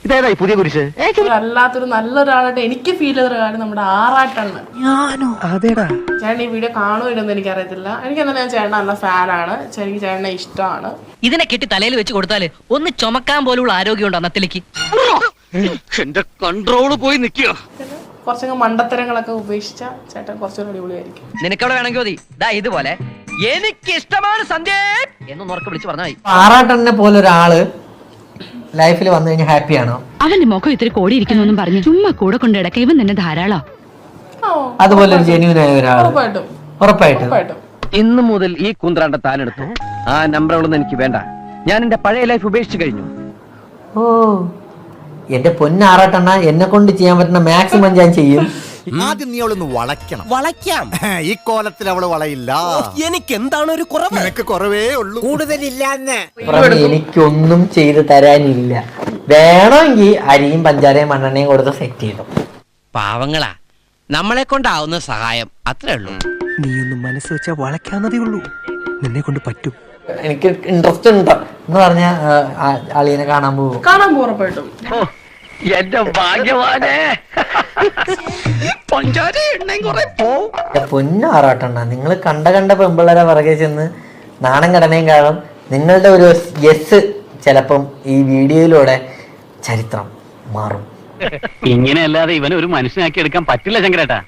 ഇതേതായി പുതിയ കുരിശ്? അല്ലാത്തൊരു നല്ലൊരാളായിട്ട് എനിക്ക് ഫീൽ ചെയ്തൊരു കാര്യം നമ്മുടെ ആറാട്ടാണ്. ചേട്ടൻ ഈ വീഡിയോ കാണുമോ എനിക്കറിയത്തില്ല. എനിക്ക് എന്തായാലും ഞാൻ ചേട്ടൻ നല്ല ഫാനാണ്. എനിക്ക് ചേട്ടനെ ഇഷ്ടമാണ്. ഇതിനെ കെട്ടി തലയിൽ വെച്ച് കൊടുത്താല് ഒന്ന് ചുമക്കാൻ പോലുള്ള ആരോഗ്യമുണ്ടോ അന്നത്തിലേക്ക്? എന്റെ കൺട്രോള് പോയി നിൽക്കുക. കുറച്ചങ്ങ് മണ്ടത്തരങ്ങളൊക്കെ ഉപേക്ഷിച്ച ചേട്ടൻ കുറച്ചുകൂടി അടിപൊളിയായിരിക്കും. നിനക്കവിടെ വേണമെങ്കിൽ മതി. ദാ ഇതുപോലെ എനിക്ക് ഇഷ്ടമാണ് സന്ധ്യ എന്ന് ഉറക്കെ വിളിച്ച് പറഞ്ഞാൽ മതി. ആറാട്ടനെ പോലെ ഒരാള് ലൈഫിൽ വന്നു കഴിഞ്ഞാൽ ഹാപ്പിയാണോ? അവന്റെ മുഖം ഇത്തിരി കോടിയിരിക്കുന്നു പറഞ്ഞു ചുമ്മാ കൂടെ കൊണ്ട് കിടക്ക ഇവൻ തന്നെ ധാരാളം. അതുപോലെ ഒരു ജെന്യൂനായ ഒരാൾ ഉറപ്പായിട്ടും. ഇന്നു മുതൽ ഈ കുന്ത്രാണ്ട താനെടുത്തു. ആ നമ്പറുകളൊന്നും എനിക്ക് വേണ്ട. ഞാൻ എന്റെ പഴയ ലൈഫ് ഉപേക്ഷിച്ചു കഴിഞ്ഞു. ഓ എന്റെ പൊന്നാറാട്ടെണ്ണ, എന്നെ കൊണ്ട് ചെയ്യാൻ പറ്റുന്ന മാക്സിമം ഞാൻ ചെയ്യും. ആദ്യം നീ അവളൊന്ന് വളയ്ക്കാം. ഈ കോലത്തിൽ അവള് വളയില്ല. എനിക്ക് എന്താണ് ഒരു കുറവ്? നിനക്ക് കുറവേ ഉള്ളൂ, കൂടുതലില്ല. എനിക്കൊന്നും ചെയ്തു തരാനില്ല. വേണമെങ്കിൽ അരിയും പഞ്ചാരയും മണ്ണെണ്ണയും കൊടുത്ത് സെറ്റ് ചെയ്തു. പാവങ്ങളാ, നമ്മളെ കൊണ്ടാവുന്ന സഹായം അത്രേ ഉള്ളൂ. നീ ഒന്ന് മനസ്സ് വെച്ചാൽ വളയ്ക്കാന്നതേ ഉള്ളൂ. നിന്നെ കൊണ്ട് പറ്റും. എനിക്ക് ഇൻട്രസ്റ്റ് ഉണ്ട് എന്ന് പറഞ്ഞ അളിയനെ കാണാൻ പോകും. ഉറപ്പായിട്ടും. എന്റെ ഭാഗ്യവാനേ. പൊന്നാറാട്ടെണ്ണ, നിങ്ങൾ കണ്ട പെമ്പിള്ളേരെ പുറകെ ചെന്ന് നാണം കടനയും കാണും. നിങ്ങളുടെ ഒരു യെസ് ചിലപ്പം ഈ വീഡിയോയിലൂടെ ചരിത്രം മാറും. ഇങ്ങനെയല്ലാതെ ഇവനെ ഒരു മനുഷ്യനാക്കി എടുക്കാൻ പറ്റില്ല ശങ്കരേട്ടാ.